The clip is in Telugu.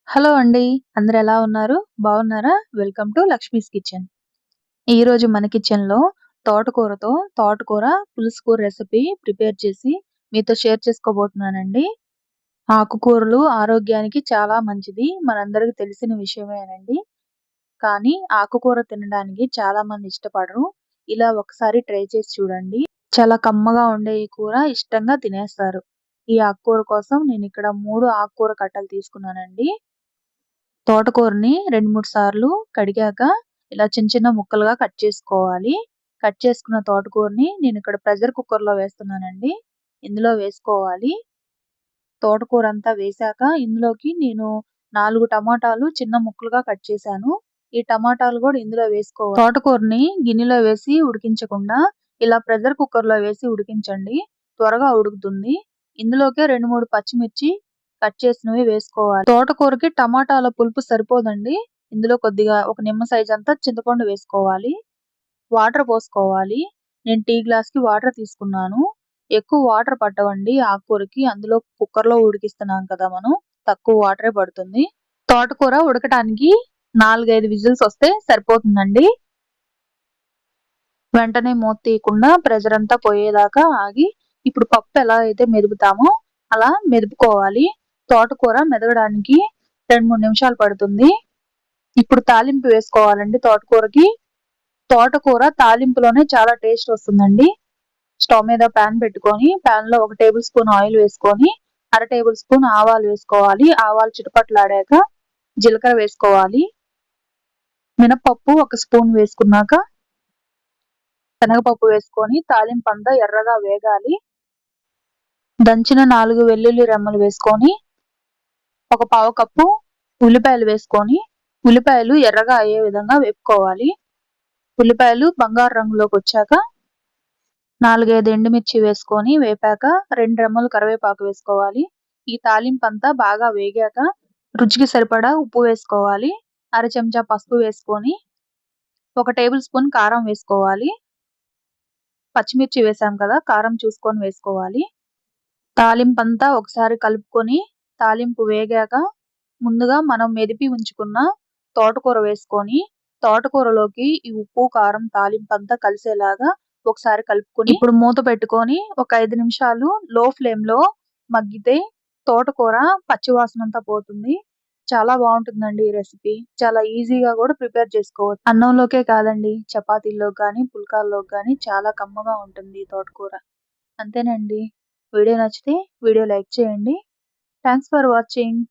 హలో అండి. అందరూ ఎలా ఉన్నారు? బాగున్నారా? Welcome to Lakshmi's kitchen. ఈరోజు మన కిచెన్‌లో తోటకూర పులుసు కూర రెసిపీ ప్రిపేర్ చేసి మీతో షేర్ చేసుకోబోతున్నానండి. ఆకుకూరలు ఆరోగ్యానికి చాలా మంచిది. మనందరికీ తెలిసిన విషయమేనండి. కానీ ఆకుకూర తినడానికి చాలా మంది ఇష్టపడరు. ఇలా ఒకసారి ట్రై చేసి చూడండి. చాలా కమ్మగా ఉండే ఈ కూర ఇష్టంగా తినేస్తారు. ఈ ఆకుకూర కోసం నేనిక్కడ 3 ఆకుకూర కట్టలు తీసుకున్నానండి. తోటకూరని 2, 3 సార్లు కడిగాక ఇలా చిన్న చిన్న ముక్కలుగా కట్ చేసుకోవాలి. కట్ చేసుకున్న తోటకూరని నేనిక్కడ ప్రెషర్ కుక్కర్‌లో వేస్తున్నానండి. ఇందులో వేసుకోవాలి. తోటకూరంతా వేశాక ఇందులోకి నేను 4 టమాటాలు చిన్న ముక్కలుగా కట్ చేశాను. ఈ టమాటాలు గూడా ఇందులో వేసుకోవాలి. తోటకూరని గిన్నెలో వేసి ఉడికించకుండా ఇలా ప్రెషర్ కుక్కర్‌లో వేసి ఉడికించండి. త్వరగా ఉడుకుతుంది. ఇందులోకే 2, 3 పచ్చిమిర్చి కట్ చేసినవి వేసుకోవాలి. తోటకూరకి టమాటాల పులుపు సరిపోదండి. ఇందులో కొద్దిగా ఒక నిమ్మ సైజ్ అంతా చింతపండు వేసుకోవాలి. వాటర్ పోసుకోవాలి. నేను టీ గ్లాస్‌కి వాటర్ తీసుకున్నాను. ఎక్కువ వాటర్ పట్టవండి ఆకుకూరకి. అందులో కుక్కర్‌లో ఉడికిస్తున్నాం కదా మనం. తక్కువ వాటరే పడుతుంది. తోటకూర ఉడకటానికి 4, 5 విజిల్స్ వస్తే సరిపోతుందండి. వెంటనే మూత తీయకుండా ప్రెషర్ అంతా పోయేదాకా ఆగి, ఇప్పుడు పప్పు ఎలా అయితే మెదుపుతామో అలా మెదుపుకోవాలి. తోటకూర మెదగడానికి 2, 3 నిమిషాలు పడుతుంది. ఇప్పుడు తాలింపు వేసుకోవాలండి తోటకూరకి. తోటకూర తాలింపులోనే చాలా టేస్ట్ వస్తుందండి. స్టవ్ మీద పాన్ పెట్టుకొని, పాన్‌లో 1 టేబుల్ స్పూన్ ఆయిల్ వేసుకొని, అర టేబుల్ స్పూన్ ఆవాలు వేసుకోవాలి. ఆవాలు చిటపటలాడాక జీలకర్ర వేసుకోవాలి. మినపప్పు 1 స్పూన్ వేసుకున్నాక, శనగపప్పు వేసుకొని తాలింపంతా ఎర్రగా వేగాలి. దంచిన 4 వెల్లుల్లి రెమ్మలు వేసుకొని, ఒక పావు కప్పు ఉల్లిపాయలు వేసుకొని, ఉల్లిపాయలు ఎర్రగా అయ్యే విధంగా వేపుకోవాలి. ఉల్లిపాయలు బంగారు రంగులోకొచ్చాక 4, 5 ఎండుమిర్చి వేసుకొని వేపాక 2 రెమ్మలు కరివేపాకు వేసుకోవాలి. ఈ తాలింపంతా బాగా వేగాక రుచికి సరిపడా ఉప్పు వేసుకోవాలి. అర చెంచా పసుపు వేసుకొని, 1 టేబుల్ స్పూన్ కారం వేసుకోవాలి. పచ్చిమిర్చి వేసాం కదా! కారం చూసుకొని వేసుకోవాలి. తాలింపంతా ఒకసారి కలుపుకొని, తాలింపు వేగాక ముందుగా మనం మెదిపి ఉంచుకున్న తోటకూర వేసుకొని, తోటకూరలోకి ఈ ఉప్పు, కారం తాలింపంతా కలిసేలాగా ఒకసారి కలుపుకొని, ఇప్పుడు మూత పెట్టుకొని ఒక 5 నిమిషాలు లో ఫ్లేమ్‌లో మగ్గితే తోటకూర పచ్చి వాసనంతా పోతుంది. చాలా బావుంటుందండి ఈ రెసిపీ. చాలా ఈజీగా గూడా ప్రిపేర్ చేసుకోవచ్చు. అన్నంలోకే కాదండి, చపాతీల్లోకి గానీ, పుల్కాల్లోకి గానీ చాలా కమ్మగా ఉంటుంది ఈ తోటకూర. అంతేనండి. వీడియో నచ్చితే వీడియో లైక్ చేయండి. Thanks for watching.